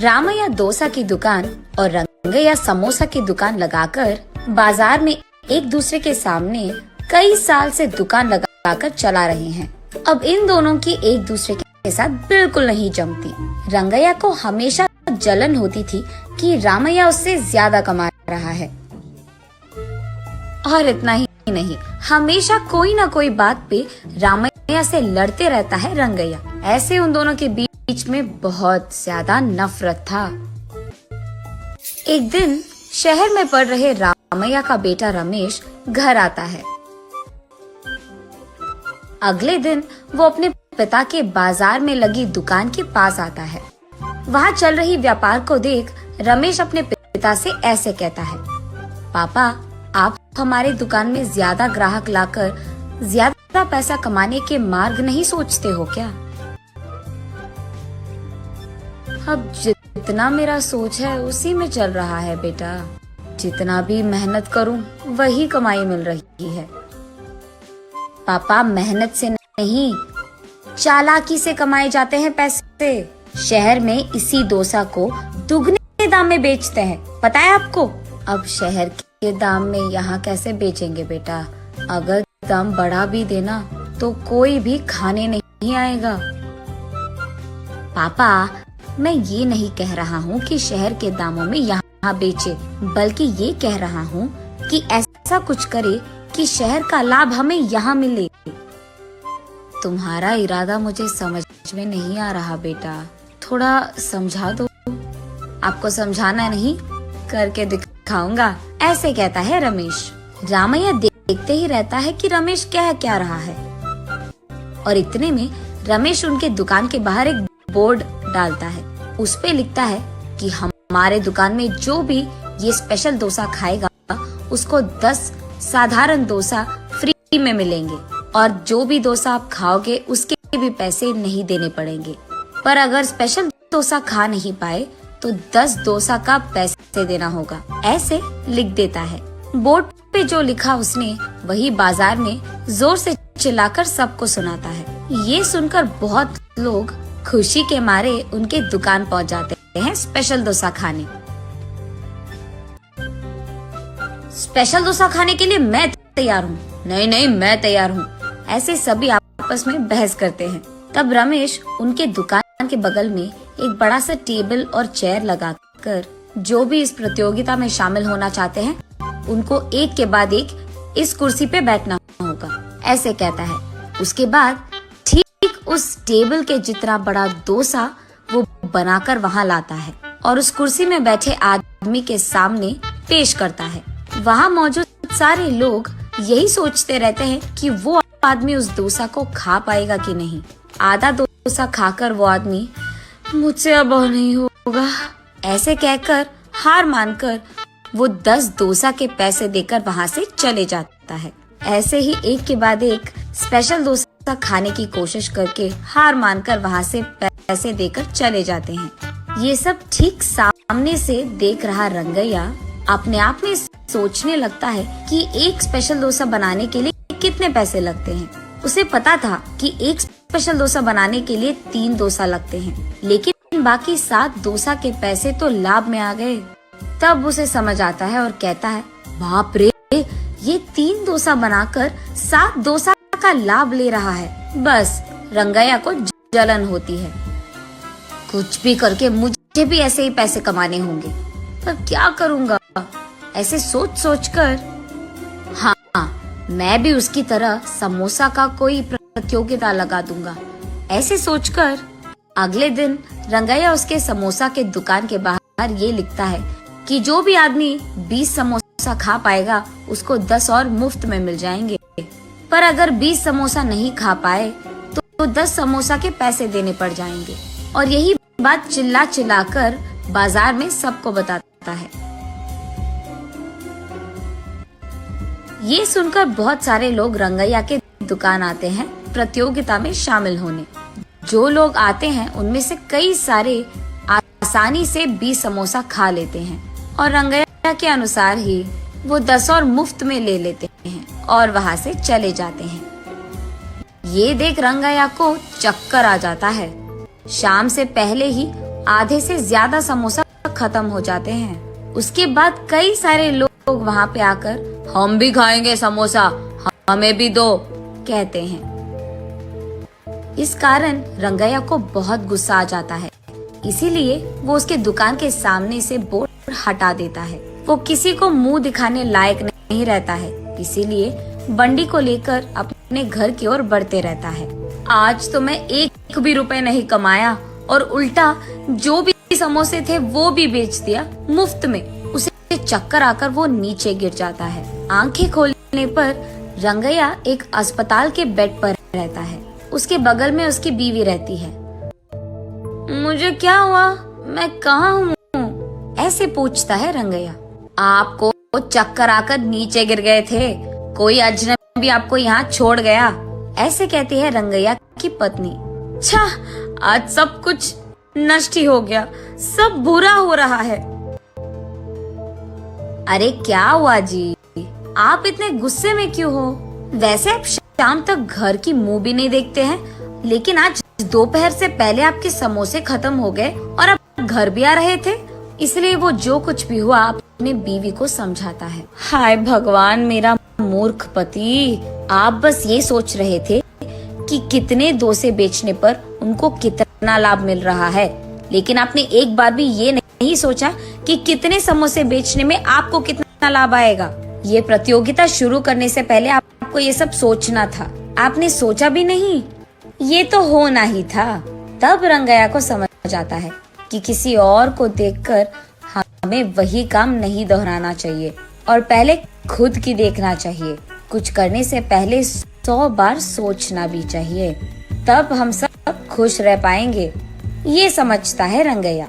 रामैया डोसा की दुकान और रंगैया समोसा की दुकान लगाकर बाजार में एक दूसरे के सामने कई साल से दुकान लगाकर चला रहे हैं। अब इन दोनों की एक दूसरे के साथ बिल्कुल नहीं जमती। रंगैया को हमेशा जलन होती थी कि रामैया उससे ज्यादा कमा रहा है, और इतना ही नहीं, हमेशा कोई ना कोई बात पे रामैया से लड़ते रहता है रंगैया। ऐसे उन दोनों के बीच में बहुत ज्यादा नफरत था। एक दिन शहर में पढ़ रहे रामैया का बेटा रमेश घर आता है। अगले दिन वो अपने पिता के बाजार में लगी दुकान के पास आता है। वहाँ चल रही व्यापार को देख रमेश अपने पिता से ऐसे कहता है, पापा, आप हमारे दुकान में ज्यादा ग्राहक लाकर ज्यादा पैसा कमाने के मार्ग नहीं सोचते हो क्या? अब जितना मेरा सोच है उसी में चल रहा है बेटा। जितना भी मेहनत करूं वही कमाई मिल रही है। पापा, मेहनत से नहीं, चालाकी से कमाए जाते हैं पैसे। शहर में इसी डोसा को दुगने दाम में बेचते हैं, पता है आपको? अब शहर के दाम में यहाँ कैसे बेचेंगे बेटा? अगर दाम बढ़ा भी देना तो कोई भी खाने नहीं आएगा। पापा, मैं ये नहीं कह रहा हूँ कि शहर के दामों में यहाँ बेचे, बल्कि ये कह रहा हूँ कि ऐसा कुछ करे कि शहर का लाभ हमें यहाँ मिले। तुम्हारा इरादा मुझे समझ में नहीं आ रहा बेटा, थोड़ा समझा दो। आपको समझाना नहीं, करके दिखाऊंगा, ऐसे कहता है रमेश। रामैया देखते ही रहता है कि रमेश कह क्या रहा है, और इतने में रमेश उनके दुकान के बाहर एक बोर्ड डालता है। उस पे लिखता है कि हमारे दुकान में जो भी ये स्पेशल डोसा खाएगा उसको 10 साधारण डोसा फ्री में मिलेंगे, और जो भी डोसा आप खाओगे उसके भी पैसे नहीं देने पड़ेंगे। पर अगर स्पेशल डोसा खा नहीं पाए तो 10 डोसा का पैसे देना होगा, ऐसे लिख देता है। बोर्ड पे जो लिखा उसने वही बाजार में जोर से चिल्लाकर सबको सुनाता है। ये सुनकर बहुत लोग खुशी के मारे उनके दुकान पहुंच जाते हैं स्पेशल डोसा खाने। स्पेशल डोसा खाने के लिए मैं तैयार हूँ, नहीं नहीं मैं तैयार हूँ, ऐसे सभी आपस में बहस करते हैं। तब रमेश उनके दुकान के बगल में एक बड़ा सा टेबल और चेयर लगाकर जो भी इस प्रतियोगिता में शामिल होना चाहते हैं उनको एक के बाद एक इस कुर्सी पे बैठना होगा, ऐसे कहता है। उसके बाद ठीक उस टेबल के जितना बड़ा डोसा वो बनाकर वहाँ लाता है और उस कुर्सी में बैठे आदमी के सामने पेश करता है। वहाँ मौजूद सारे लोग यही सोचते रहते हैं कि वो आदमी उस डोसा को खा पाएगा कि नहीं। आधा डोसा खाकर वो आदमी, मुझसे अब नहीं होगा, ऐसे कहकर हार मानकर वो 10 डोसा के पैसे देकर वहाँ से चले जाता है। ऐसे ही एक के बाद एक स्पेशल डोसा खाने की कोशिश करके हार मानकर वहाँ से पैसे देकर चले जाते हैं। ये सब ठीक सामने से देख रहा रंगैया अपने आप में सोचने लगता है कि एक स्पेशल डोसा बनाने के लिए कितने पैसे लगते हैं। उसे पता था कि एक स्पेशल डोसा बनाने के लिए 3 डोसा लगते हैं, लेकिन बाकी 7 डोसा के पैसे तो लाभ में आ गए। तब उसे समझ आता है और कहता है, बाप रे, ये 3 डोसा बनाकर 7 डोसा का लाभ ले रहा है। बस रंगैया को जलन होती है। कुछ भी करके मुझे भी ऐसे ही पैसे कमाने होंगे, पर क्या करूँगा? ऐसे सोच सोच कर, हाँ, मैं भी उसकी तरह समोसा का कोई प्रतियोगिता लगा दूंगा, ऐसे सोचकर अगले दिन रंगैया उसके समोसा के दुकान के बाहर ये लिखता है कि जो भी आदमी 20 समोसा खा पाएगा उसको 10 और मुफ्त में मिल जाएंगे। पर अगर 20 समोसा नहीं खा पाए तो 10 समोसा के पैसे देने पड़ जाएंगे। और यही बात चिल्ला चिल्लाकर बाजार में सबको बताता है। ये सुनकर बहुत सारे लोग रंगैया के दुकान आते हैं प्रतियोगिता में शामिल होने। जो लोग आते हैं उनमें से कई सारे आसानी से 20 समोसा खा लेते हैं और रंगैया के अनुसार ही वो 10 और मुफ्त में ले लेते हैं और वहाँ से चले जाते हैं। ये देख रंगैया को चक्कर आ जाता है। शाम से पहले ही आधे से ज्यादा समोसा खत्म हो जाते हैं। उसके बाद कई सारे लोग वहाँ पे आकर हम भी खाएंगे समोसा, हमें भी दो कहते हैं। इस कारण रंगैया को बहुत गुस्सा आ जाता है, इसीलिए वो उसके दुकान के सामने से बोर्ड हटा देता है। वो किसी को मुंह दिखाने लायक नहीं रहता है, इसीलिए बंडी को लेकर अपने घर की ओर बढ़ते रहता है। आज तो मैं एक भी रुपए नहीं कमाया और उल्टा जो भी समोसे थे वो भी बेच दिया मुफ्त में। उसे चक्कर आकर वो नीचे गिर जाता है। आंखें खोलने पर रंगैया एक अस्पताल के बेड पर रहता है। उसके बगल में उसकी बीवी रहती है। मुझे क्या हुआ, मैं कहाँ हूँ? ऐसे पूछता है रंगैया। आपको चक्कर आकर नीचे गिर गए थे, कोई अजनबी आपको यहाँ छोड़ गया, ऐसे कहती है रंगैया की पत्नी। अच्छा, आज सब कुछ नष्ट ही हो गया, सब बुरा हो रहा है। अरे क्या हुआ जी, आप इतने गुस्से में क्यों हो? वैसे आप शाम तक घर की मुंह भी नहीं देखते हैं, लेकिन आज दोपहर से पहले आपके समोसे खत्म हो गए और आप घर भी आ रहे थे, इसलिए वो जो कुछ भी हुआ अपने बीवी को समझाता है। हाय भगवान, मेरा मूर्ख पति, आप बस ये सोच रहे थे कि कितने डोसे बेचने पर उनको कितना लाभ मिल रहा है, लेकिन आपने एक बार भी ये नहीं सोचा कि कितने समोसे बेचने में आपको कितना लाभ आएगा। ये प्रतियोगिता शुरू करने से पहले आपको ये सब सोचना था, आपने सोचा भी नहीं, ये तो होना ही था। तब रंगैया को समझ आता है कि किसी और को देखकर हमें वही काम नहीं दोहराना चाहिए और पहले खुद की देखना चाहिए। कुछ करने से पहले 100 बार सोचना भी चाहिए, तब हम सब खुश रह पाएंगे। ये समझता है रंगैया।